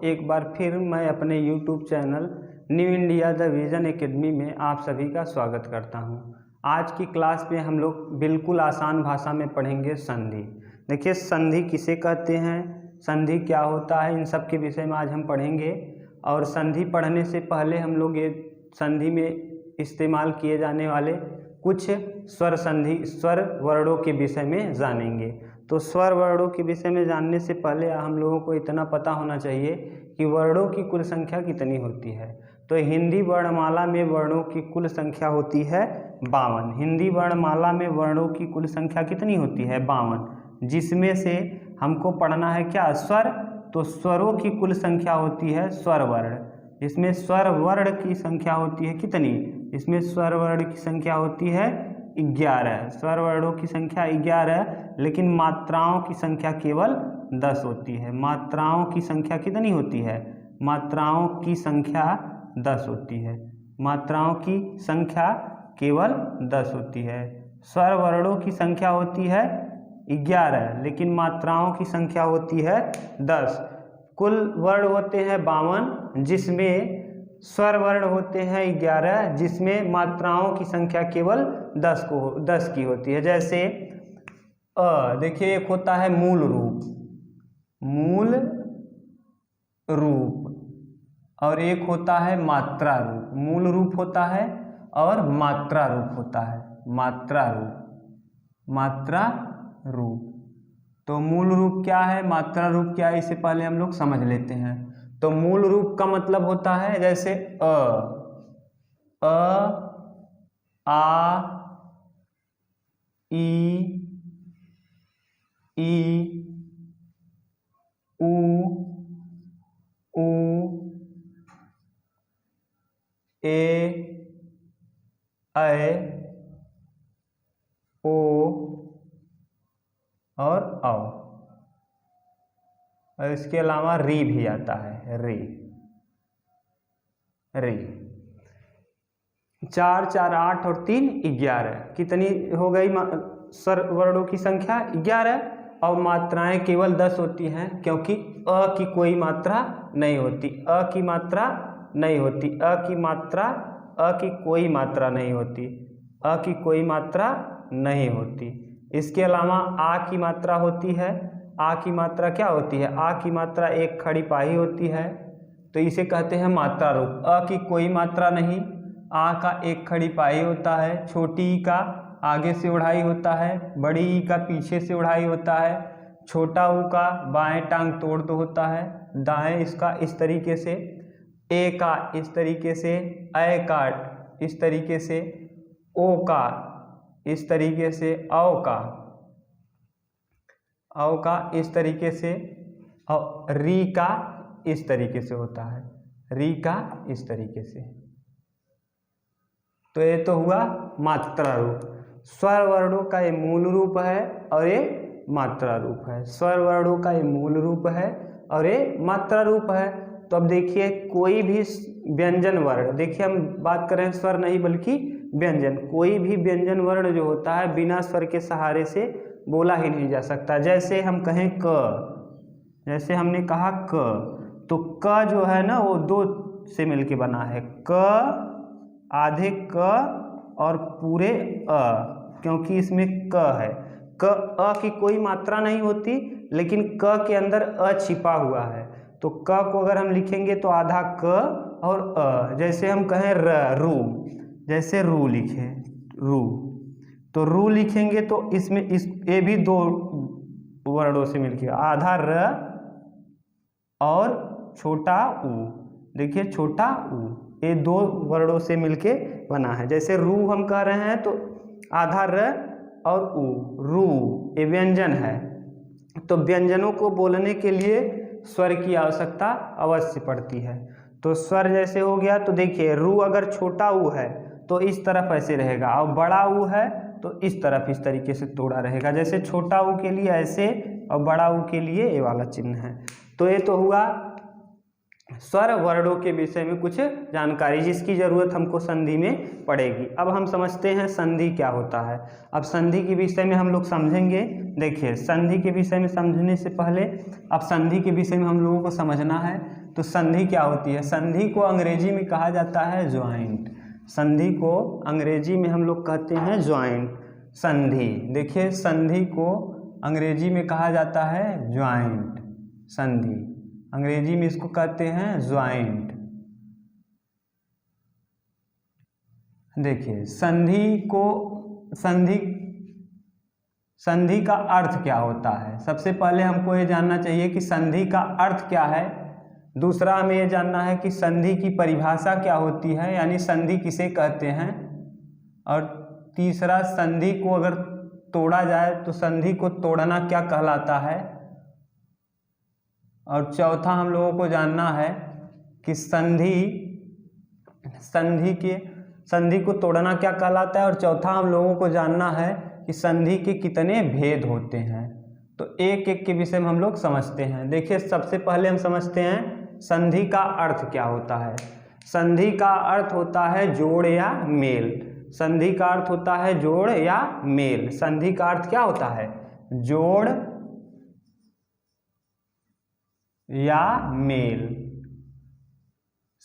एक बार फिर मैं अपने YouTube channel new India the vision academy में आप सभी का स्वागत करता हूं। आज की क्लास में हम लोग बिल्कुल आसान भाषा में पढ़ेंगे संधि। देखिए संधि किसे कहते हैं, संधि क्या होता है, इन सब के विषय में आज हम पढ़ेंगे। और संधि पढ़ने से पहले हम लोग ये संधि में इस्तेमाल किए जाने वाले कुछ स्वर वर्णों के विषय में जानेंगे। तो स्वर वर्णों के विषय में जानने से पहले हम लोगों को इतना पता होना चाहिए कि वर्णों की कुल संख्या कितनी होती है। तो हिंदी वर्णमाला में वर्णों की कुल संख्या होती है 52। हिंदी वर्णमाला में वर्णों की कुल संख्या कितनी होती है 52, जिसमें से हमको पढ़ना है क्या, स्वर। तो स्वरों की कुल संख्या होती है स्वर वर्ण। इसमें स्वर वर्ण की संख्या होती है कितनी, इसमें स्वर वर्ण की संख्या होती है 11। स्वर वर्णों की संख्या 11, लेकिन मात्राओं की संख्या केवल 10 होती है। मात्राओं की संख्या कितनी होती है, मात्राओं की संख्या 10 होती है। मात्राओं की संख्या केवल 10 होती है। स्वर वर्णों की संख्या होती है 11, लेकिन मात्राओं की संख्या होती है 10। कुल वर्ण होते हैं 52, जिसमें स्वर वर्ण होते हैं 11, जिसमें मात्राओं की संख्या केवल 10 की होती है। जैसे देखिए एक होता है मूल रूप, मूल रूप, और एक होता है मात्रा रूप। मूल रूप होता है और मात्रा रूप होता है, मात्रा रूप, मात्रा रूप। तो मूल रूप क्या है, मात्रा रूप क्या है, इससे पहले हम लोग समझ लेते हैं। तो मूल रूप का मतलब होता है जैसे आ, ई, उ, ए, ऐ, ओ और औ। और इसके अलावा री भी आता है, री, री। 4, 4, 8 और 3, 11। कितनी हो गई स्वर वर्णों की संख्या 11, और मात्राएं केवल 10 होती हैं, क्योंकि अ की कोई मात्रा नहीं होती। अ की मात्रा नहीं होती, अ की मात्रा, अ की कोई मात्रा नहीं होती, अ की कोई मात्रा नहीं होती। इसके अलावा आ की मात्रा होती है। आ की मात्रा क्या होती है, आ की मात्रा एक खड़ी पाही होती है, तो इसे कहते हैं मात्रा रूप। अ की कोई मात्रा नहीं, आ का एक खड़ी पाही होता है। छोटी ई का आगे से उड़ाई होता है, बड़ी ई का पीछे से उड़ाई होता है। छोटा ऊ का बाएं टांग तोड़ दो होता है, दाएं इसका इस तरीके से, ए का इस तरीके से, ऐ का इस तरीके से, ओ का इस तरीके से, औ का इस तरीके से, और री का इस तरीके से होता है, री का इस तरीके से। तो ये तो हुआ मात्रा रूप। स्वर वर्णों का ये मूल रूप है और ये मात्रा रूप है। स्वर वर्णों का ये मूल रूप है और ये मात्रा रूप है। तो अब देखिए कोई भी व्यंजन वर्ण, देखिए हम बात कर रहे हैं स्वर नहीं बल्कि व्यंजन। कोई भी व्यंजन वर्ण जो होता है बिना स्वर के सहारे से बोला ही नहीं जा सकता। जैसे हम कहें क, जैसे हमने कहा क, तो क जो है ना वो 2 से मिलके बना है। क, आधे क और पूरे अ, क्योंकि इसमें क है। क अ की कोई मात्रा नहीं होती, लेकिन क के अंदर अ छिपा हुआ है। तो क को अगर हम लिखेंगे तो आधा क और अ। जैसे हम कहें रू, जैसे रू लिखे, रू, तो रू लिखेंगे तो इसमें ये भी 2 वर्णों से मिलके, आधा र और छोटा ऊ। देखिए छोटा ऊ, ये 2 वर्णों से मिलके बना है। जैसे रू हम कह रहे हैं तो आधा र और ऊ, रू, ये व्यंजन है। तो व्यंजनों को बोलने के लिए स्वर की आवश्यकता अवश्य पड़ती है। तो स्वर जैसे हो गया, तो देखिए रू अगर छोटा ऊ है तो इस तरफ ऐसे रहेगा, और बड़ा ऊ है तो इस तरफ इस तरीके से तोड़ा रहेगा। जैसे छोटा ऊ के लिए ऐसे और बड़ा ऊ के लिए ये वाला चिन्ह है। तो ये तो हुआ स्वर वर्णों के विषय में कुछ जानकारी जिसकी ज़रूरत हमको संधि में पड़ेगी। अब हम समझते हैं संधि क्या होता है। अब संधि के विषय में हम लोग समझेंगे। देखिए, संधि के विषय में समझने से पहले अब संधि के विषय में हम लोगों को समझना है। तो संधि क्या होती है? संधि को अंग्रेजी में कहा जाता है ज्वाइंट। संधि को अंग्रेजी में हम लोग कहते हैं ज्वाइंट। संधि, देखिए, संधि को अंग्रेजी में कहा जाता है ज्वाइंट। संधि अंग्रेजी में इसको कहते हैं ज्वाइंट। देखिए, संधि का अर्थ क्या होता है? सबसे पहले हमको ये जानना चाहिए कि संधि का अर्थ क्या है। दूसरा हमें ये जानना है कि संधि की परिभाषा क्या होती है, यानी संधि किसे कहते हैं। और तीसरा, संधि को अगर तोड़ा जाए तो संधि को तोड़ना क्या कहलाता है। और चौथा हम लोगों को जानना है कि संधि को तोड़ना क्या कहलाता है। और चौथा हम लोगों को जानना है कि संधि के कितने भेद होते हैं। तो एक एक के विषय में हम लोग समझते हैं। देखिए, सबसे पहले हम समझते हैं संधि का अर्थ क्या होता है। संधि का अर्थ होता है जोड़ या मेल। संधि का अर्थ होता है जोड़ या मेल। संधि का अर्थ क्या होता है? जोड़ या मेल।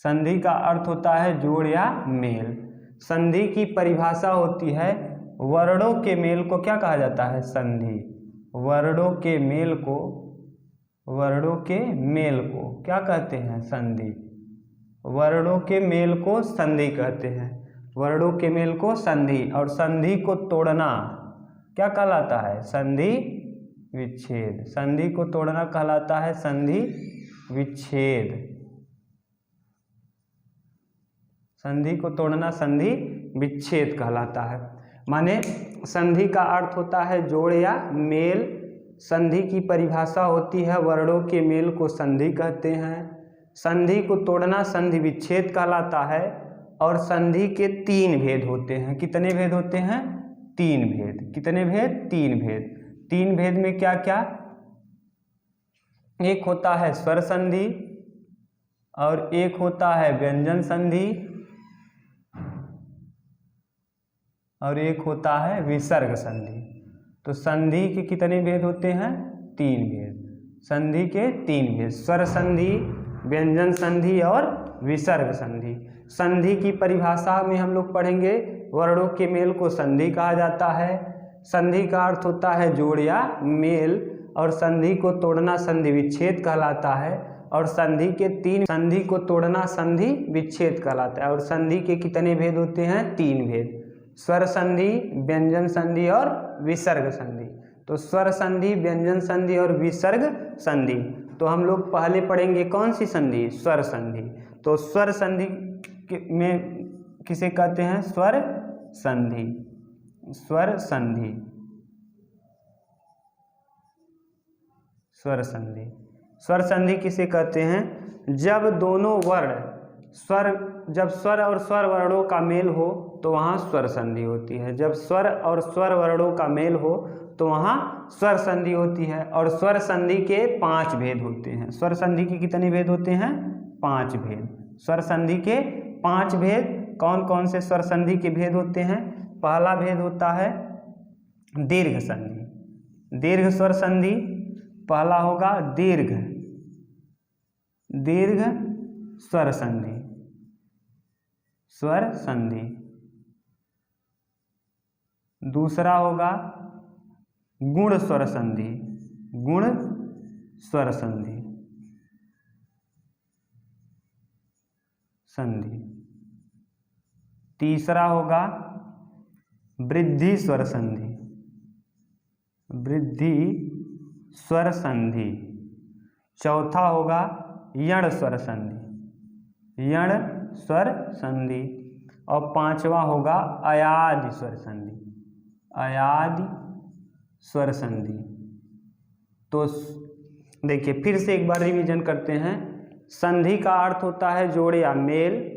संधि का अर्थ होता है जोड़ या मेल। संधि की परिभाषा होती है, वर्णों के मेल को क्या कहा जाता है? संधि। वर्णों के मेल को क्या कहते हैं? संधि। वर्णों के मेल को संधि कहते हैं। वर्णों के मेल को संधि। और संधि को तोड़ना क्या कहलाता है? संधि विच्छेद। संधि को तोड़ना कहलाता है संधि विच्छेद। संधि को तोड़ना संधि विच्छेद कहलाता है। माने संधि का अर्थ होता है जोड़ या मेल। संधि की परिभाषा होती है, वर्णों के मेल को संधि कहते हैं। संधि को तोड़ना संधि विच्छेद कहलाता है। और संधि के 3 भेद होते हैं। कितने भेद होते हैं? 3 भेद। कितने भेद? 3 भेद। 3 भेद में क्या क्या? एक होता है स्वर संधि, और एक होता है व्यंजन संधि, और एक होता है विसर्ग संधि। तो संधि के कितने भेद होते हैं? 3 भेद। संधि के 3 भेद, स्वर संधि, व्यंजन संधि और विसर्ग संधि। संधि की परिभाषा में हम लोग पढ़ेंगे, वर्णों के मेल को संधि कहा जाता है। संधि का अर्थ होता है जोड़ या मेल। और संधि को तोड़ना संधि विच्छेद कहलाता है। और संधि को तोड़ना संधि विच्छेद कहलाता है। और संधि के कितने भेद होते हैं? 3 भेद, स्वर संधि, व्यंजन संधि और विसर्ग संधि। तो स्वर संधि, व्यंजन संधि और विसर्ग संधि। तो हम लोग पहले पढ़ेंगे कौन सी संधि? स्वर संधि। तो स्वर संधि में किसे कहते हैं? स्वर संधि। स्वर संधि। स्वर संधि। स्वर संधि किसे कहते हैं? जब दोनों वर्ण जब स्वर और स्वर वर्णों का मेल हो तो वहाँ स्वर संधि होती है। जब स्वर और स्वर वर्णों का मेल हो तो वहाँ स्वर संधि होती है। और स्वर संधि के 5 भेद होते हैं। स्वर संधि के कितने भेद होते हैं? 5 भेद। स्वर संधि के 5 भेद। कौन कौन से स्वर संधि के भेद होते हैं? पहला भेद होता है दीर्घ संधि। दीर्घ स्वर संधि पहला होगा दीर्घ स्वर संधि। स्वर संधि। दूसरा होगा गुण स्वर संधि। गुण स्वर संधि। तीसरा होगा वृद्धि स्वर संधि। वृद्धि स्वर संधि। चौथा होगा यण स्वर संधि। यण स्वर संधि। और 5वां होगा अयादि स्वर संधि। अयादि स्वर संधि। तो देखिए, फिर से एक बार रिवीजन करते हैं। संधि का अर्थ होता है जोड़ या मेल।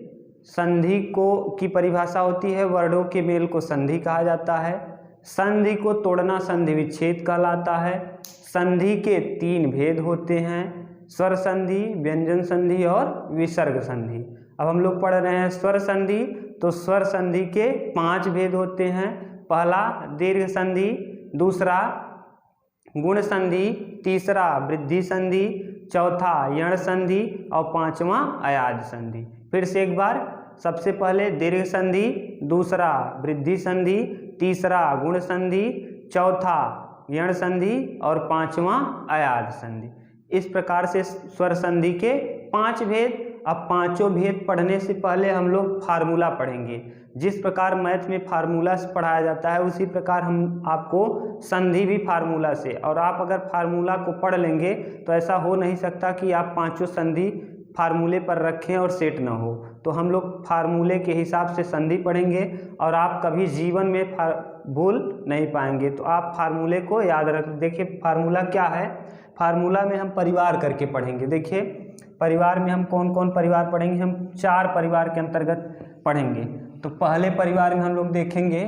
संधि की परिभाषा होती है, वर्णों के मेल को संधि कहा जाता है। संधि को तोड़ना संधि विच्छेद कहलाता है। संधि के 3 भेद होते हैं। स्वर संधि, व्यंजन संधि और विसर्ग संधि। अब हम लोग पढ़ रहे हैं स्वर संधि। तो स्वर संधि के 5 भेद होते हैं। पहला दीर्घ संधि, दूसरा गुण संधि, तीसरा वृद्धि संधि, चौथा यण संधि और पांचवा अयाज संधि। फिर से एक बार, सबसे पहले दीर्घ संधि, दूसरा वृद्धि संधि, तीसरा गुण संधि, चौथा यण संधि और पांचवा अयाज संधि। इस प्रकार से स्वर संधि के 5 भेद। अब पांचों भेद पढ़ने से पहले हम लोग फार्मूला पढ़ेंगे। जिस प्रकार मैथ में फार्मूला से पढ़ाया जाता है उसी प्रकार हम आपको संधि भी फार्मूला से, और आप अगर फार्मूला को पढ़ लेंगे तो ऐसा हो नहीं सकता कि आप पांचों संधि फार्मूले पर रखें और सेट ना हो। तो हम लोग फार्मूले के हिसाब से संधि पढ़ेंगे और आप कभी जीवन में भूल नहीं पाएंगे। तो आप फार्मूले को याद रख। देखिए फार्मूला क्या है। फार्मूला में हम परिवार करके पढ़ेंगे। देखिए परिवार में हम कौन कौन परिवार पढ़ेंगे। हम 4 परिवार के अंतर्गत पढ़ेंगे। तो पहले परिवार में हम लोग देखेंगे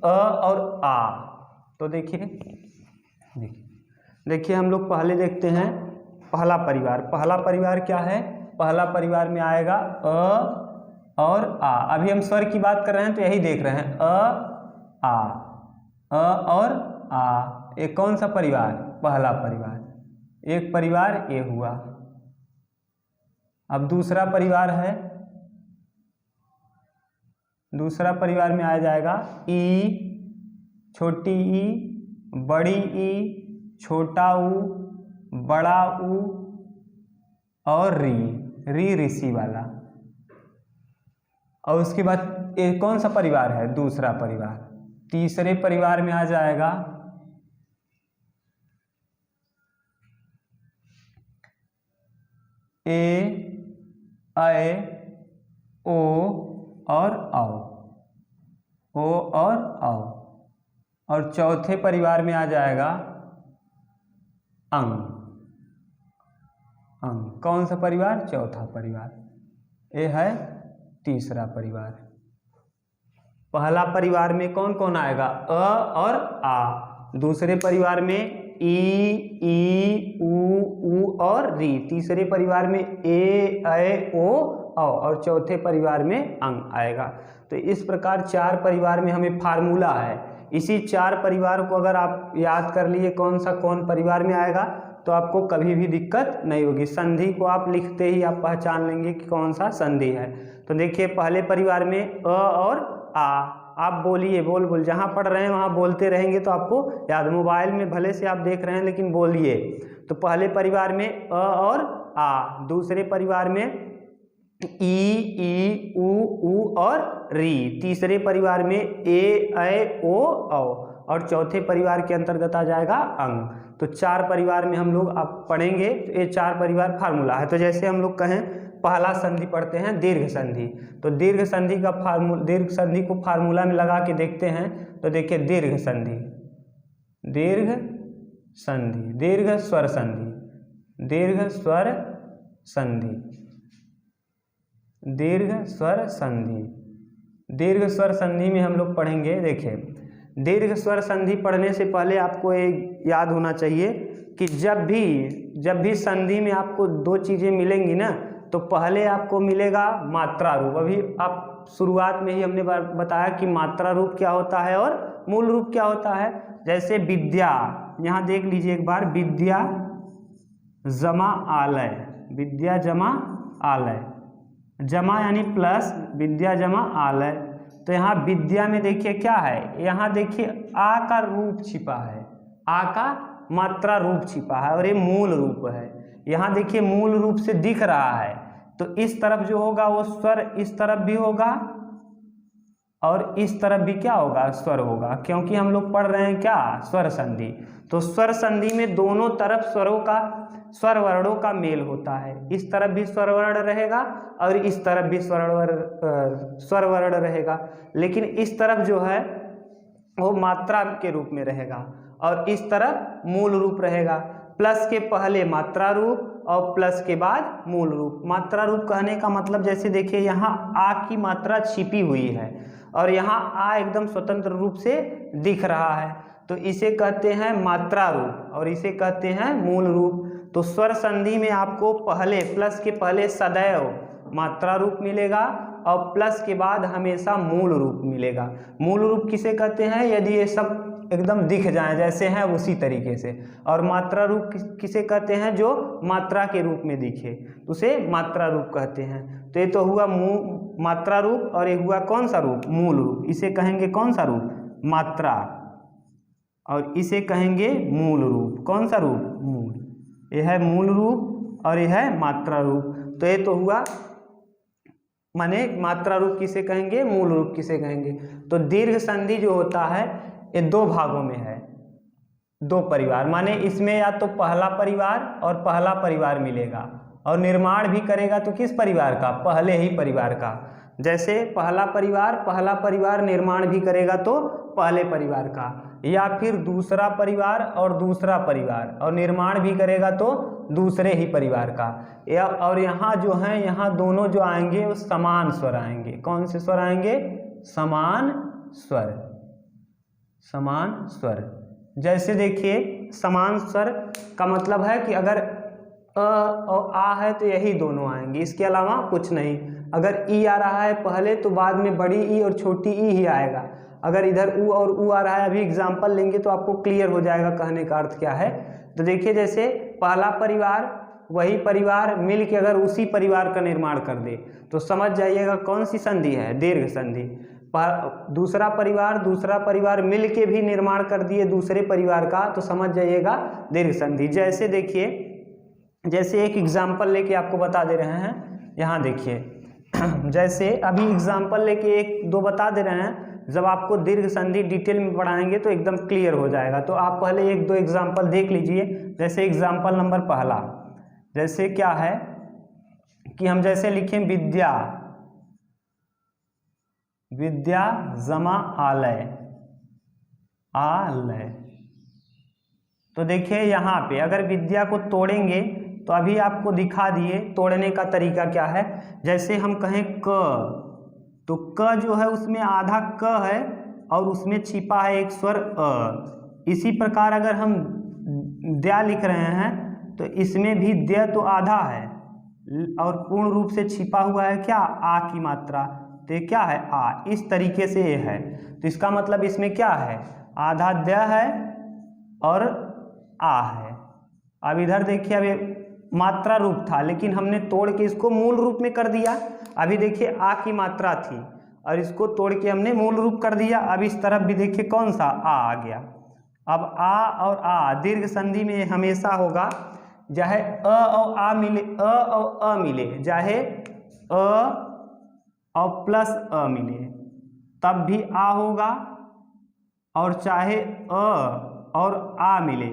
अ और आ। तो देखिए हम लोग पहले देखते हैं पहला परिवार। पहला परिवार क्या है। पहला परिवार में आएगा अ और आ। अभी हम स्वर की बात कर रहे हैं तो यही देख रहे हैं अ आ, अ और आ। ये कौन सा परिवार। पहला परिवार। एक परिवार ये हुआ। अब दूसरा परिवार है। दूसरा परिवार में आ जाएगा ई, छोटी ई, बड़ी ई, छोटा ऊ, बड़ा ऊ और री ऋषि वाला। और उसके बाद ये कौन सा परिवार है। दूसरा परिवार। तीसरे परिवार में आ जाएगा ए, ऐ, ओ और औ। ओ और औ। और चौथे परिवार में आ जाएगा अंग। अंग कौन सा परिवार। चौथा परिवार। ये है तीसरा परिवार। पहला परिवार में कौन कौन आएगा। अ और आ। दूसरे परिवार में ई, ऊ और री। तीसरे परिवार में ए, ऐ, ओ और चौथे परिवार में अंग आएगा। तो इस प्रकार 4 परिवार में हमें फार्मूला है। इसी 4 परिवार को अगर आप याद कर लिए कौन सा कौन परिवार में आएगा तो आपको कभी भी दिक्कत नहीं होगी। संधि को आप लिखते ही आप पहचान लेंगे कि कौन सा संधि है। तो देखिए पहले परिवार में अ और आ। आप बोलिए, बोल जहाँ पढ़ रहे हैं वहाँ बोलते रहेंगे तो आपको याद। मोबाइल में भले से आप देख रहे हैं लेकिन बोलिए। तो पहले परिवार में अ और आ। दूसरे परिवार में ई, ऊ और री। तीसरे परिवार में ए, ऐ, ओ और चौथे परिवार के अंतर्गत आ जाएगा अंग। तो 4 परिवार में हम लोग आप पढ़ेंगे। तो ये 4 परिवार फार्मूला है। तो जैसे हम लोग कहें पहला संधि पढ़ते हैं दीर्घ संधि। तो दीर्घ संधि को फार्मूला में लगा के देखते हैं। तो देखिए दीर्घ संधि, दीर्घ संधि, दीर्घ स्वर संधि, दीर्घ स्वर संधि, दीर्घ स्वर संधि। दीर्घ स्वर संधि में हम लोग पढ़ेंगे। देखिए दीर्घ स्वर संधि पढ़ने से पहले आपको एक याद होना चाहिए कि जब भी संधि में आपको 2 चीज़ें मिलेंगी ना तो पहले आपको मिलेगा मात्रा रूप। अभी आप शुरुआत में ही हमने बताया कि मात्रा रूप क्या होता है और मूल रूप क्या होता है। जैसे विद्या, यहाँ देख लीजिए एक बार, विद्या जमा आलय, विद्या जमा आलय, जमा यानी प्लस, विद्या जमा आलय। तो यहाँ विद्या में देखिए क्या है। यहाँ देखिए आ का रूप छिपा है, आ का मात्रा रूप छिपा है और ये मूल रूप है। यहाँ देखिए मूल रूप से दिख रहा है। तो इस तरफ जो होगा वो स्वर इस तरफ भी होगा और इस तरफ भी क्या होगा, स्वर होगा, क्योंकि हम लोग पढ़ रहे हैं क्या, स्वर संधि। तो स्वर संधि में दोनों तरफ स्वर वर्णों का मेल होता है। इस तरफ भी स्वर वर्ण रहेगा और इस तरफ भी स्वर वर्ण रहेगा, लेकिन इस तरफ जो है वो मात्रा के रूप में रहेगा और इस तरफ मूल रूप रहेगा। प्लस के पहले मात्रा रूप और प्लस के बाद मूल रूप। मात्रा रूप कहने का मतलब जैसे देखिए यहाँ आ की मात्रा छिपी हुई है और यहाँ आ एकदम स्वतंत्र रूप से दिख रहा है, तो इसे कहते हैं मात्रा रूप और इसे कहते हैं मूल रूप। तो स्वर संधि में आपको पहले प्लस के पहले सदैव मात्रा रूप मिलेगा और प्लस के बाद हमेशा मूल रूप मिलेगा। मूल रूप किसे कहते हैं? यदि ये सब एकदम दिख जाए जैसे हैं उसी तरीके से। और मात्रा रूप किसे कहते हैं? जो मात्रा के रूप में दिखे तो उसे मात्रा रूप कहते हैं। तो ये तो हुआ मात्रा रूप और ये हुआ कौन सा रूप? मूल रूप। इसे कहेंगे कौन सा रूप? मात्रा। और इसे कहेंगे मूल रूप। कौन सा रूप? मूल। यह है मूल रूप और यह है मात्रा रूप। तो ये तो हुआ माने मात्रा रूप किसे कहेंगे? मूल रूप किसे कहेंगे? तो दीर्घ संधि जो होता है ये दो भागों में है, दो परिवार, माने इसमें या तो पहला परिवार और पहला परिवार मिलेगा और निर्माण भी करेगा तो किस परिवार का? पहले ही परिवार का। जैसे पहला परिवार निर्माण भी करेगा तो पहले परिवार का, या फिर दूसरा परिवार और दूसरा परिवार और निर्माण भी करेगा तो दूसरे ही परिवार का। या और यहाँ जो है, यहाँ दोनों जो आएंगे वो समान स्वर आएंगे। कौन से स्वर आएंगे? समान स्वर। समान स्वर। जैसे देखिए समान स्वर का मतलब है कि अगर अ और आ है तो यही दोनों आएंगे, इसके अलावा कुछ नहीं। अगर ई आ रहा है पहले तो बाद में बड़ी ई और छोटी ई ही आएगा। अगर इधर उ और उ आ रहा है, अभी एग्जाम्पल लेंगे तो आपको क्लियर हो जाएगा कहने का अर्थ क्या है। तो देखिए जैसे पहला परिवार वही परिवार मिल के अगर उसी परिवार का निर्माण कर दे तो समझ जाइएगा कौन सी संधि है? दीर्घ संधि। दूसरा परिवार मिल के भी निर्माण कर दिए दूसरे परिवार का तो समझ जाइएगा दीर्घ संधि। जैसे देखिए, जैसे एक एग्जाम्पल लेके आपको बता दे रहे हैं। यहाँ देखिए जैसे अभी एग्जाम्पल लेके एक दो बता दे रहे हैं, जब आपको दीर्घ संधि डिटेल में पढ़ाएंगे तो एकदम क्लियर हो जाएगा। तो आप पहले एक दो एग्जाम्पल देख लीजिए। जैसे एग्जाम्पल नंबर पहला, जैसे क्या है कि हम जैसे लिखें विद्या जमा आलय। तो देखिए यहाँ पे अगर विद्या को तोड़ेंगे तो अभी आपको दिखा दिए तोड़ने का तरीका क्या है। जैसे हम कहें क, तो क जो है उसमें आधा क है और उसमें छिपा है एक स्वर अ। इसी प्रकार अगर हम द्या लिख रहे हैं तो इसमें भी द्य तो आधा है और पूर्ण रूप से छिपा हुआ है क्या? आ की मात्रा। तो ये क्या है? आ। इस तरीके से ये है। तो इसका मतलब इसमें क्या है? आधा द्य है और आ है। अब इधर देखिए, अब ये मात्रा रूप था लेकिन हमने तोड़ के इसको मूल रूप में कर दिया। अभी देखिए आ की मात्रा थी और इसको तोड़ के हमने मूल रूप कर दिया। अब इस तरफ भी देखिए कौन सा? आ गया। अब आ और आ दीर्घ संधि में हमेशा होगा, चाहे अ और आ मिले, अ और अ मिले, चाहे अ और प्लस अ मिले तब भी आ होगा, और चाहे अ और आ मिले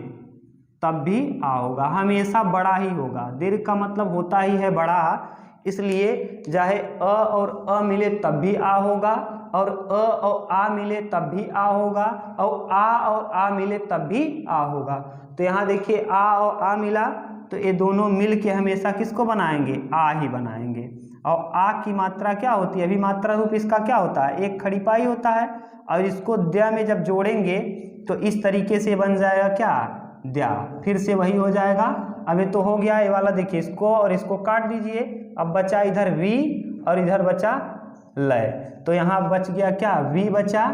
तब भी आ होगा। हमेशा बड़ा ही होगा। दीर्घ का मतलब होता ही है बड़ा, इसलिए चाहे अ और अ मिले तब भी आ होगा, और अ और आ मिले तब भी आ होगा, और आ मिले तब भी आ होगा। तो यहाँ देखिए आ और आ मिला तो ये दोनों मिल के हमेशा किसको बनाएंगे? आ ही बनाएंगे। और आ की मात्रा क्या होती है? अभी मात्रा रूप इसका क्या होता है? एक खड़ी पाई होता है और इसको द्या में जब जोड़ेंगे तो इस तरीके से बन जाएगा क्या? द्या। फिर से वही हो जाएगा। अब ये तो हो गया ये वाला, देखिए इसको और इसको काट दीजिए। अब बचा इधर वी और इधर बचा लय। तो यहाँ बच गया क्या? वी बचा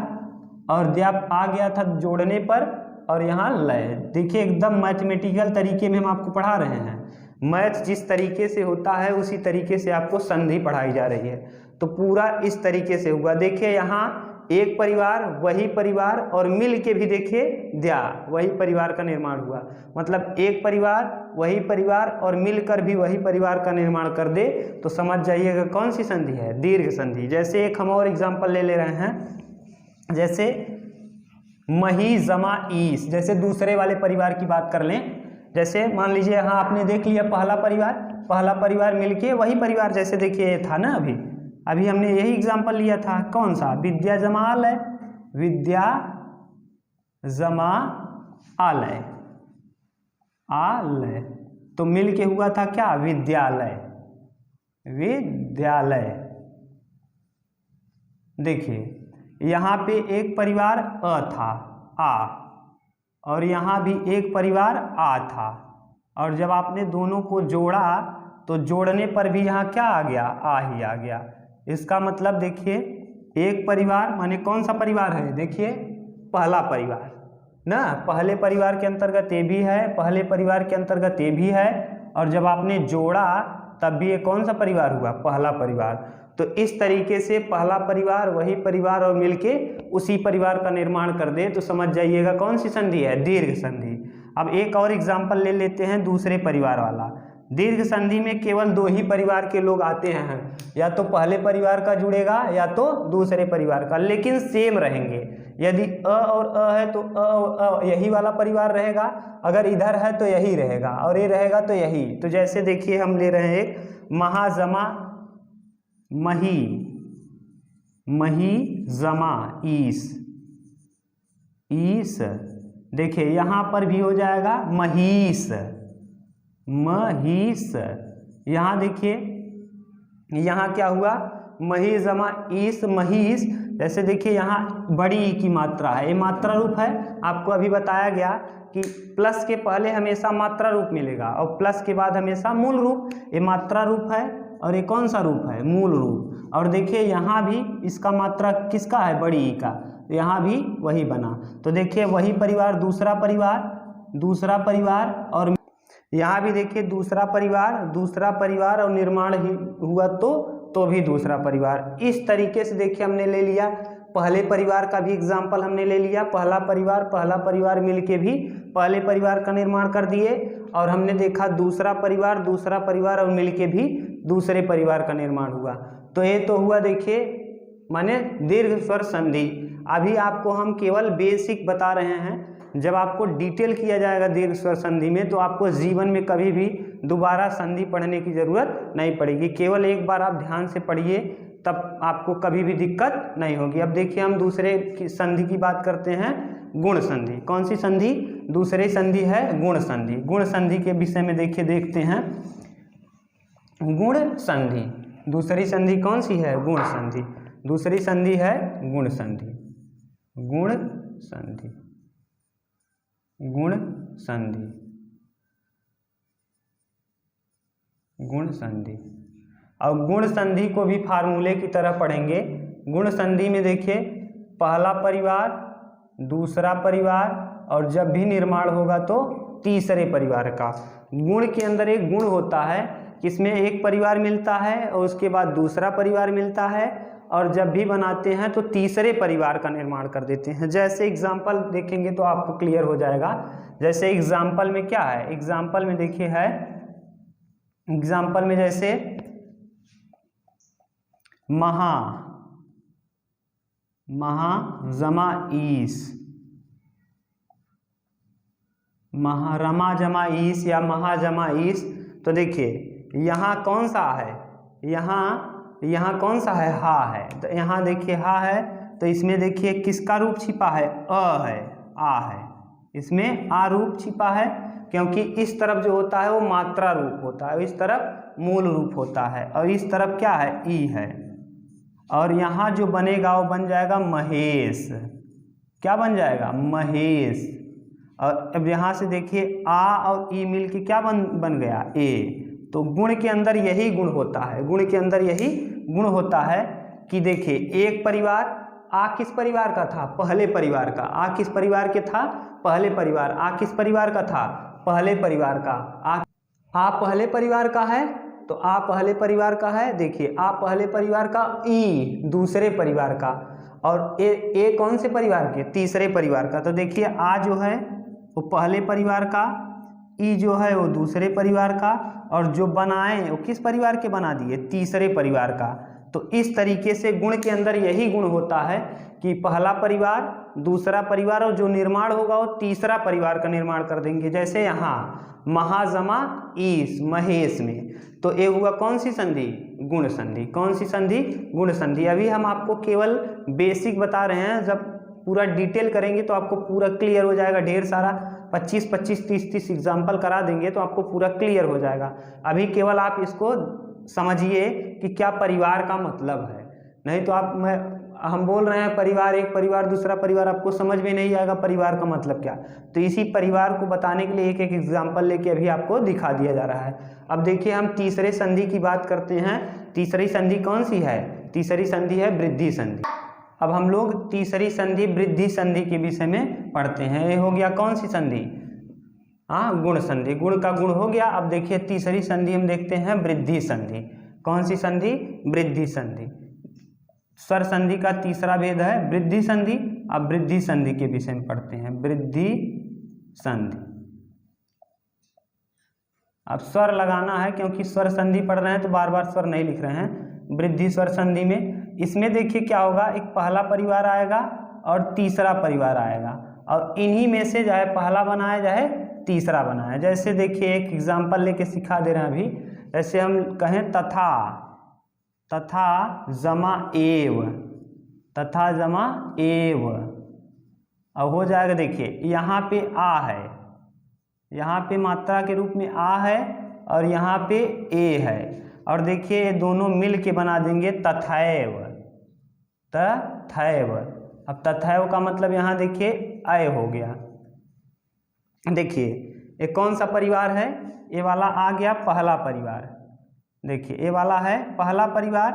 और द्या आ गया था जोड़ने पर, और यहाँ लय। देखिए एकदम मैथमेटिकल तरीके में हम आपको पढ़ा रहे हैं। मैथ जिस तरीके से होता है उसी तरीके से आपको संधि पढ़ाई जा रही है। तो पूरा इस तरीके से हुआ। देखिए यहाँ एक परिवार वही परिवार और मिल के भी देखिए द्या वही परिवार का निर्माण हुआ। मतलब एक परिवार वही परिवार और मिलकर भी वही परिवार का निर्माण कर दे तो समझ जाइएगा कौन सी संधि है? दीर्घ संधि। जैसे एक हम और एग्जाम्पल ले रहे हैं, जैसे मही जमा ईस। जैसे दूसरे वाले परिवार की बात कर लें, जैसे मान लीजिए यहाँ आपने देख लिया पहला परिवार मिलके वही परिवार। जैसे देखिए ये था ना, अभी हमने यही एग्जाम्पल लिया था। कौन सा? विद्या जमा आलय। विद्या जमा आलय, आलय तो मिल के हुआ था क्या? विद्यालय। विद्यालय। देखिए यहाँ पे एक परिवार अ था, आ, और यहाँ भी एक परिवार आ था और जब आपने दोनों को जोड़ा तो जोड़ने पर भी यहाँ क्या आ गया, आ ही आ गया। इसका मतलब देखिए एक परिवार माने कौन सा परिवार है, देखिए पहला परिवार ना, पहले परिवार के अंतर्गत ये भी है, पहले परिवार के अंतर्गत ये भी है, और जब आपने जोड़ा तब भी ये कौन सा परिवार हुआ, पहला परिवार। तो इस तरीके से पहला परिवार वही परिवार और मिलके उसी परिवार का निर्माण कर दे तो समझ जाइएगा कौन सी संधि है, दीर्घ संधि। अब एक और एग्जाम्पल ले लेते हैं दूसरे परिवार वाला। दीर्घ संधि में केवल दो ही परिवार के लोग आते हैं, या तो पहले परिवार का जुड़ेगा या तो दूसरे परिवार का, लेकिन सेम रहेंगे। यदि अ और अ है तो अ और अ यही वाला परिवार रहेगा, अगर इधर है तो यही रहेगा, और ये रहेगा तो यही। तो जैसे देखिए हम ले रहे हैं एक महाजमा मही, मही जमा ईस, ईस। देखिए यहाँ पर भी हो जाएगा महीस, महीस। यहाँ देखिए यहाँ क्या हुआ, मही जमा ईस, महीस। जैसे देखिए यहाँ बड़ी ई की मात्रा है, ये मात्रा रूप है। आपको अभी बताया गया कि प्लस के पहले हमेशा मात्रा रूप मिलेगा और प्लस के बाद हमेशा मूल रूप। ये मात्रा रूप है और ये कौन सा रूप है, मूल रूप। और देखिए यहाँ भी इसका मात्रा किसका है, बड़ी ई का, तो यहाँ भी वही बना। तो देखिए वही परिवार, दूसरा परिवार, दूसरा परिवार, और यहाँ भी देखिए दूसरा परिवार, दूसरा परिवार, और निर्माण ही हुआ तो भी दूसरा परिवार। इस तरीके से देखिए हमने ले लिया, पहले परिवार का भी एग्जाम्पल हमने ले लिया, पहला परिवार मिलके भी पहले परिवार का निर्माण कर दिए, और हमने देखा दूसरा परिवार और मिलके भी दूसरे परिवार का निर्माण हुआ। तो ये तो हुआ देखिए माने दीर्घ स्वर संधि। अभी आपको हम केवल बेसिक बता रहे हैं, जब आपको डिटेल किया जाएगा दीर्घ स्वर संधि में तो आपको जीवन में कभी भी दोबारा संधि पढ़ने की जरूरत नहीं पड़ेगी। केवल एक बार आप ध्यान से पढ़िए, तब आपको कभी भी दिक्कत नहीं होगी। अब देखिए हम दूसरे की संधि की बात करते हैं, गुण संधि। कौन सी संधि, दूसरी संधि है गुण संधि। गुण संधि के विषय में देखिए देखते हैं, गुण संधि। दूसरी संधि कौन सी है, गुण संधि। दूसरी संधि है गुण संधि, गुण संधि, गुण संधि, गुण संधि। और गुण संधि को भी फार्मूले की तरह पढ़ेंगे। गुण संधि में देखिए पहला परिवार, दूसरा परिवार, और जब भी निर्माण होगा तो तीसरे परिवार का। गुण के अंदर एक गुण होता है किसमें एक परिवार मिलता है और उसके बाद दूसरा परिवार मिलता है, और जब भी बनाते हैं तो तीसरे परिवार का निर्माण कर देते हैं। जैसे एग्जाम्पल देखेंगे तो आपको क्लियर हो जाएगा। जैसे एग्जाम्पल में क्या है, एग्जाम्पल में देखिए है, एग्जाम्पल में जैसे महा, महा जमा ईस, महारमा जमा ईस या महा जमा ईस। तो देखिए यहाँ कौन सा है, यहाँ कौन सा है, हा है। तो यहाँ देखिए हा है, तो इसमें देखिए किसका रूप छिपा है, अ है, आ है। इसमें आ रूप छिपा है क्योंकि इस तरफ जो होता है वो मात्रा रूप होता है, इस तरफ मूल रूप होता है, और इस तरफ क्या है, ई है। और यहाँ जो बनेगा वो बन जाएगा महेश। क्या बन जाएगा, महेश। और अब यहाँ से देखिए आ और ई मिल के क्या बन गया, ए। तो गुण के अंदर यही गुण होता है, गुण के अंदर यही गुण होता है कि देखिए एक परिवार, आ किस परिवार का था, पहले परिवार का। आ किस परिवार के था, पहले परिवार। आ किस परिवार का था, पहले परिवार का। आ पहले परिवार का है, तो आ पहले परिवार का है। देखिए आ पहले परिवार का, ई दूसरे परिवार का, और ए कौन से परिवार के, तीसरे परिवार का। तो देखिए आ जो है वो पहले परिवार का, ई जो है वो दूसरे परिवार का, और जो बनाए वो किस परिवार के बना दिए, तीसरे परिवार का। तो इस तरीके से गुण के अंदर यही गुण होता है कि पहला परिवार, दूसरा परिवार, और जो निर्माण होगा वो तीसरा परिवार का निर्माण कर देंगे। जैसे यहाँ महाजमा ईस, महेश में, तो ये हुआ कौन सी संधि, गुण संधि। कौन सी संधि, गुण संधि। अभी हम आपको केवल बेसिक बता रहे हैं, जब पूरा डिटेल करेंगे तो आपको पूरा क्लियर हो जाएगा। ढेर सारा 25-25, 30-30 एग्जाम्पल करा देंगे तो आपको पूरा क्लियर हो जाएगा। अभी केवल आप इसको समझिए कि क्या परिवार का मतलब है, नहीं तो हम बोल रहे हैं परिवार, एक परिवार दूसरा परिवार, आपको समझ में नहीं आएगा परिवार का मतलब क्या। तो इसी परिवार को बताने के लिए एक एक एग्जाम्पल लेके अभी आपको दिखा दिया जा रहा है। अब देखिए हम तीसरे संधि की बात करते हैं। तीसरी संधि कौन सी है? तीसरी संधि है वृद्धि संधि। अब हम लोग तीसरी संधि वृद्धि संधि के विषय में पढ़ते हैं। ये हो गया कौन सी संधि? हाँ, गुण संधि। गुण का गुण हो गया। अब देखिए तीसरी संधि हम देखते हैं वृद्धि संधि। कौन सी संधि? वृद्धि संधि। स्वर संधि का तीसरा भेद है वृद्धि संधि। अब वृद्धि संधि के विषय में पढ़ते हैं, वृद्धि संधि। अब स्वर लगाना है क्योंकि स्वर संधि पढ़ रहे हैं तो बार बार स्वर नहीं लिख रहे हैं। वृद्धि स्वर संधि में इसमें देखिए क्या होगा, एक पहला परिवार आएगा और तीसरा परिवार आएगा, और इन्हीं में से चाहे पहला बनाया चाहे तीसरा बनाया। जैसे देखिए एक एग्जाम्पल लेके सिखा दे रहे हैं अभी। जैसे हम कहें तथा, तथा जमा एव, तथा जमा एव। अब हो जाएगा, देखिए यहाँ पे आ है, यहाँ पे मात्रा के रूप में आ है और यहाँ पे ए है, और देखिए ये दोनों मिल के बना देंगे तथैव, तथैव। अब तथैव का मतलब यहाँ देखिए अय हो गया। देखिए ये कौन सा परिवार है? ये वाला आ गया पहला परिवार। देखिए ये वाला है पहला परिवार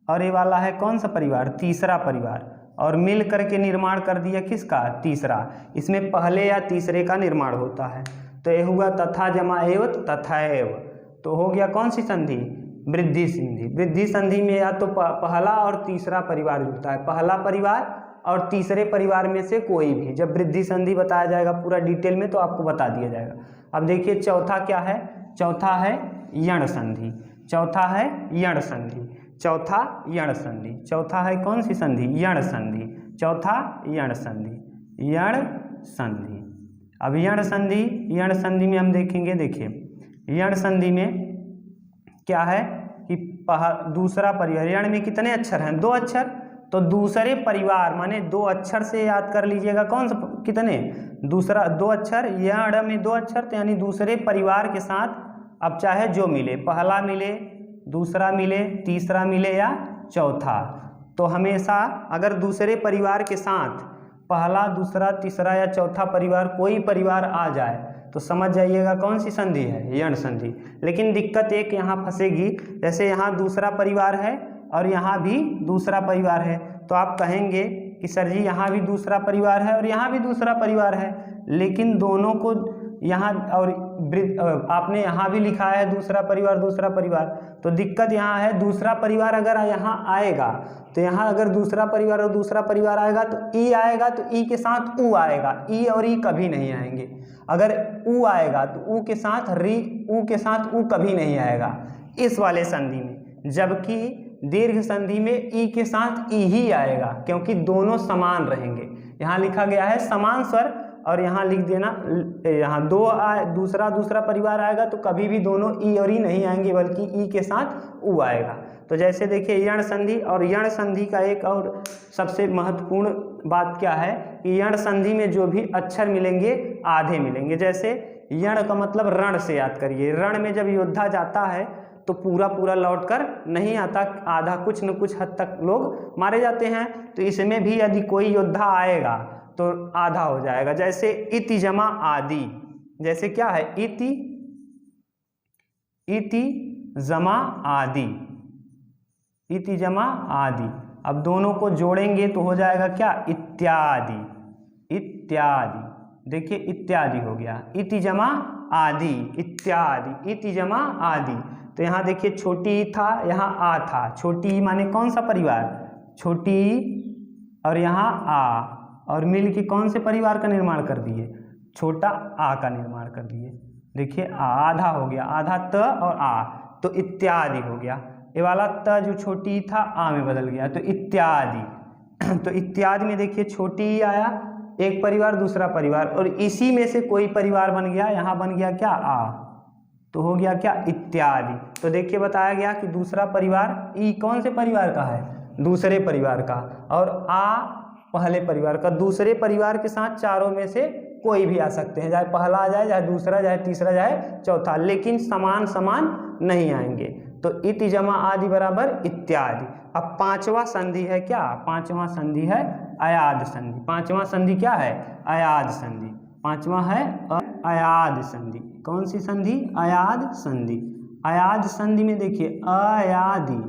और ये वाला है कौन सा परिवार? तीसरा परिवार, और मिल करके निर्माण कर दिया किसका? तीसरा। इसमें पहले या तीसरे का निर्माण होता है। तो ये हुआ तथा जमा एव तथैव। तो हो गया कौन सी संधि? वृद्धि संधि। वृद्धि संधि में या तो पहला और तीसरा परिवार जुड़ता है, पहला परिवार और तीसरे परिवार में से कोई भी। जब वृद्धि संधि बताया जाएगा पूरा डिटेल में तो आपको बता दिया जाएगा। अब देखिए चौथा क्या है? चौथा है यण संधि। चौथा है यण संधि। चौथा यण संधि। चौथा है कौन सी संधि? यण संधि। चौथा यण संधि, यण संधि। अब यण संधि, यण संधि में हम देखेंगे, देखिए यण संधि में क्या है कि दूसरा परिवार, यण में कितने अक्षर हैं? 2 अक्षर। तो दूसरे परिवार माने 2 अक्षर से याद कर लीजिएगा। कौन सा? कितने? दूसरा 2 अक्षर, यण में 2 अक्षर, तो यानी दूसरे परिवार के साथ अब चाहे जो मिले, पहला मिले, दूसरा मिले, तीसरा मिले या चौथा, तो हमेशा अगर दूसरे परिवार के साथ पहला, दूसरा, तीसरा या चौथा परिवार कोई परिवार आ जाए तो समझ जाइएगा कौन सी संधि है? यण संधि। लेकिन दिक्कत एक यहाँ फंसेगी, जैसे यहाँ दूसरा परिवार है और यहाँ भी दूसरा परिवार है, तो आप कहेंगे कि सर जी यहाँ भी दूसरा परिवार है और यहाँ भी दूसरा परिवार है, लेकिन दोनों को यहाँ और आपने यहाँ भी लिखा है दूसरा परिवार, तो दिक्कत यहाँ है दूसरा परिवार अगर यहाँ आएगा तो यहाँ अगर दूसरा परिवार और दूसरा परिवार आएगा तो ई आएगा, तो ई के साथ ऊ आएगा, ई और ई कभी नहीं आएंगे। अगर ऊ आएगा तो ऊ के साथ री, ऊ के साथ ऊ कभी नहीं आएगा इस वाले संधि में। जबकि दीर्घ संधि में ई के साथ ई ही आएगा, क्योंकि दोनों समान रहेंगे। यहाँ लिखा गया है समान स्वर, और यहाँ लिख देना, यहाँ दूसरा परिवार आएगा तो कभी भी दोनों ई और ई नहीं आएंगे, बल्कि ई के साथ ऊ आएगा। तो जैसे देखिए यण संधि, और यण संधि का एक और सबसे महत्वपूर्ण बात क्या है कि यण संधि में जो भी अक्षर मिलेंगे आधे मिलेंगे। जैसे यण का मतलब रण से याद करिए, रण में जब योद्धा जाता है तो पूरा लौटकर नहीं आता, आधा कुछ न कुछ हद तक लोग मारे जाते हैं। तो इसमें भी यदि कोई योद्धा आएगा तो आधा हो जाएगा। जैसे इति जमा आदि, जैसे क्या है? इति जमा आदि, इति जमा आदि। अब दोनों को जोड़ेंगे तो हो जाएगा क्या? इत्यादि, इत्यादि। देखिए इत्यादि हो गया, इति जमा आदि, इत्यादि, इति जमा आदि। तो यहाँ देखिए छोटी ई था, यहाँ आ था। छोटी ई माने कौन सा परिवार? छोटी ई और यहाँ आ, और मिल के कौन से परिवार का निर्माण कर दिए? छोटा आ का निर्माण कर दिए। देखिए आधा हो गया, आधा त और आ, तो इत्यादि हो गया। ये वाला त जो छोटी ई था आ में बदल गया, तो इत्यादि। तो इत्यादि में देखिए छोटी ई आया, एक परिवार दूसरा परिवार, और इसी में से कोई परिवार बन गया, यहाँ बन गया क्या? आ, तो हो गया क्या? इत्यादि। तो देखिए बताया गया कि दूसरा परिवार ई कौन से परिवार का है? दूसरे परिवार का, और आ पहले परिवार का। दूसरे परिवार के साथ चारों में से कोई भी आ सकते हैं, चाहे पहला आ जाए, चाहे दूसरा, चाहे तीसरा, चाहे चौथा, लेकिन समान नहीं आएंगे। तो इति जमा आदि बराबर इत्यादि। अब पांचवा संधि है क्या, पांचवा संधि है अयाद संधि। पांचवा संधि क्या है, अयाद संधि। पांचवा है अयाद संधि। कौन सी संधि, अयाद संधि। अयाद संधि में देखिए अयादि,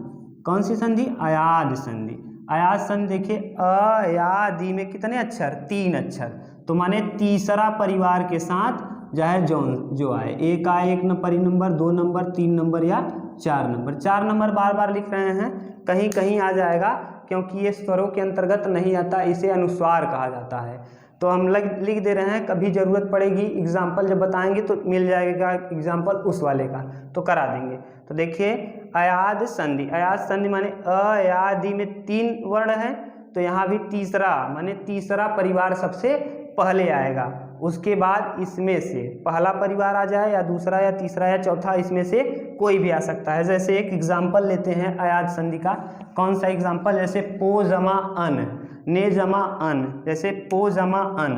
कौन सी संधि, अयाद संधि। अयाद संधि देखिए अयादि में कितने अक्षर, 3 अक्षर, तो माने तीसरा परिवार के साथ चाहे जो आए, एक आए एक परी नंबर, 2 नंबर, 3 नंबर या 4 नंबर। 4 नंबर बार बार लिख रहे हैं, कहीं कहीं आ जाएगा क्योंकि ये स्वरों के अंतर्गत नहीं आता, इसे अनुस्वार कहा जाता है। तो हम लिख दे रहे हैं, कभी ज़रूरत पड़ेगी एग्जाम्पल जब बताएंगे तो मिल जाएगा एग्जाम्पल उस वाले का, तो करा देंगे। तो देखिए अयाद संधि, अयाद संधि माने अयादि में 3 वर्ण है, तो यहाँ भी तीसरा माने तीसरा परिवार सबसे पहले आएगा। उसके बाद इसमें से पहला परिवार आ जाए या दूसरा या तीसरा या चौथा, इसमें से कोई भी आ सकता है। जैसे एक एग्जाम्पल लेते हैं अयाद संधि का, कौन सा एग्जाम्पल, जैसे पो जमा अन, ने जमा अन, जैसे पो जमा अन,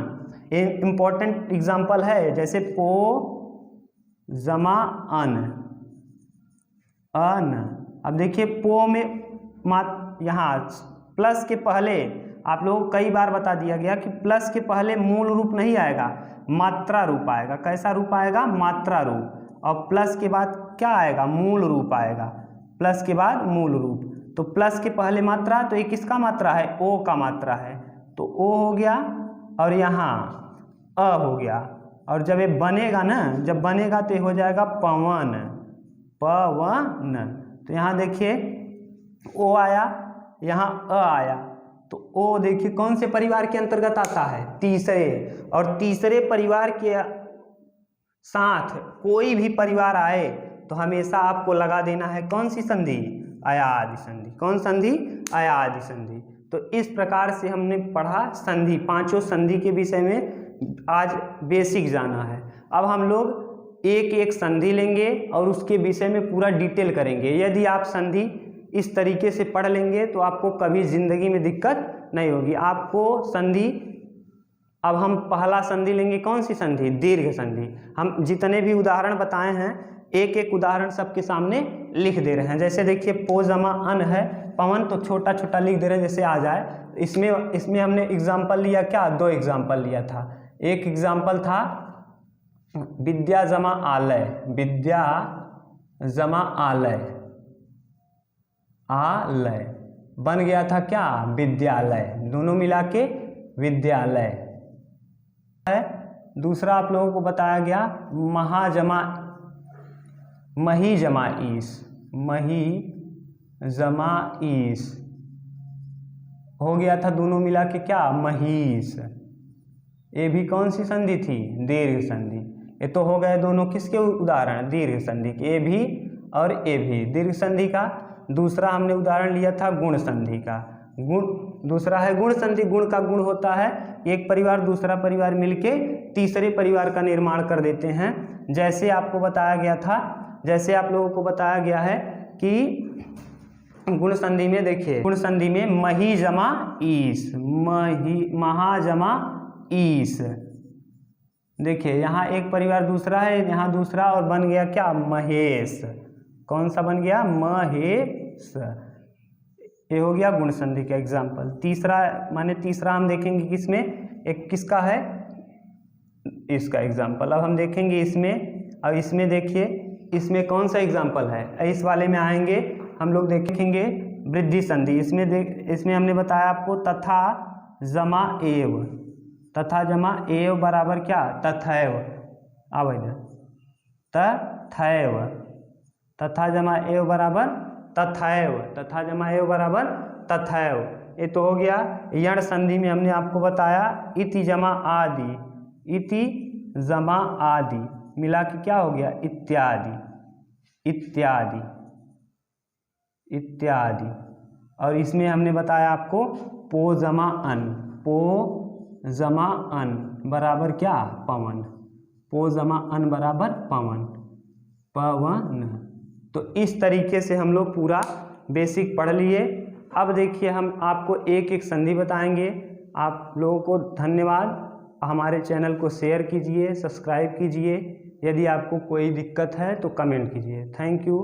ये इम्पोर्टेंट एग्जाम्पल है। जैसे पो जमा अन, अन। अब देखिए पो में यहाँ प्लस के पहले आप लोगों को कई बार बता दिया गया कि प्लस के पहले मूल रूप नहीं आएगा, मात्रा रूप आएगा। कैसा रूप आएगा, मात्रा रूप। और प्लस के बाद क्या आएगा, मूल रूप आएगा। प्लस के बाद मूल रूप, तो प्लस के पहले मात्रा, तो ये किसका मात्रा है, ओ का मात्रा है, तो ओ हो गया और यहाँ अ हो गया। और जब ये बनेगा ना, जब बनेगा तो ये हो जाएगा पवन, पवन। तो यहाँ देखिए ओ आया, यहाँ अ आया, तो ओ देखिए कौन से परिवार के अंतर्गत आता है, तीसरे। और तीसरे परिवार के साथ कोई भी परिवार आए तो हमेशा आपको लगा देना है कौन सी संधि, अयादि संधि। कौन संधि, अयादि संधि। तो इस प्रकार से हमने पढ़ा संधि, पांचों संधि के विषय में आज बेसिक जाना है। अब हम लोग एक एक संधि लेंगे और उसके विषय में पूरा डिटेल करेंगे। यदि आप संधि इस तरीके से पढ़ लेंगे तो आपको कभी जिंदगी में दिक्कत नहीं होगी। आपको संधि, अब हम पहला संधि लेंगे, कौन सी संधि, दीर्घ संधि। हम जितने भी उदाहरण बताए हैं एक एक उदाहरण सबके सामने लिख दे रहे हैं। जैसे देखिए पो जमा अन है, पवन, तो छोटा छोटा लिख दे रहे हैं जैसे आ जाए। इसमें हमने एग्जाम्पल लिया क्या, 2 एग्जाम्पल लिया था। एक एग्जाम्पल था विद्या जमा आलय, विद्या जमा आलय, आलय बन गया था क्या, विद्यालय, दोनों मिला के विद्यालय है। दूसरा आप लोगों को बताया गया महाजमा, मही जमा ईस, मही जमा ईस हो गया था, दोनों मिला के क्या, महिष। ये भी कौन सी संधि थी, दीर्घ संधि। ये तो हो गए दोनों किसके उदाहरण, दीर्घ संधि के, ए भी और ए भी दीर्घ संधि का। दूसरा हमने उदाहरण लिया था गुण संधि का। गुण दूसरा है गुण संधि। गुण का गुण होता है एक परिवार दूसरा परिवार मिलके तीसरे परिवार का निर्माण कर देते हैं। जैसे आपको बताया गया था, जैसे आप लोगों को बताया गया है कि गुण संधि में देखिए, गुण संधि में मही जमा ईस, मही, महा जमा ईस। देखिए यहाँ एक परिवार दूसरा है, यहाँ दूसरा, और बन गया क्या, महेश। कौन सा बन गया, महेश। ये हो गया गुण संधि का एग्जाम्पल। तीसरा माने तीसरा हम देखेंगे किसमें, एक किसका है, इसका एग्जाम्पल। अब हम देखेंगे इसमें, अब इसमें देखिए इसमें कौन सा एग्जाम्पल है, इस वाले में आएंगे हम लोग देखेंगे वृद्धि संधि। इसमें हमने बताया आपको तथा जमा एव, तथा जमा एव बराबर क्या, तथैव। अब तथैव, तथा जमा एव बराबर तथैव, तथा जमा एव बराबर तथैव। ये तो हो गया। यण संधि में हमने आपको बताया इति जमा आदि, इति जमा आदि मिला के क्या हो गया, इत्यादि, इत्यादि, इत्यादि। और इसमें हमने बताया आपको पो जमा अन, पो जमा अन बराबर क्या, पवन, पो जमा अन बराबर पवन, पवन। तो इस तरीके से हम लोग पूरा बेसिक पढ़ लिए। अब देखिए हम आपको एक एक संधि बताएंगे। आप लोगों को धन्यवाद। हमारे चैनल को शेयर कीजिए, सब्सक्राइब कीजिए। यदि आपको कोई दिक्कत है तो कमेंट कीजिए। Thank you.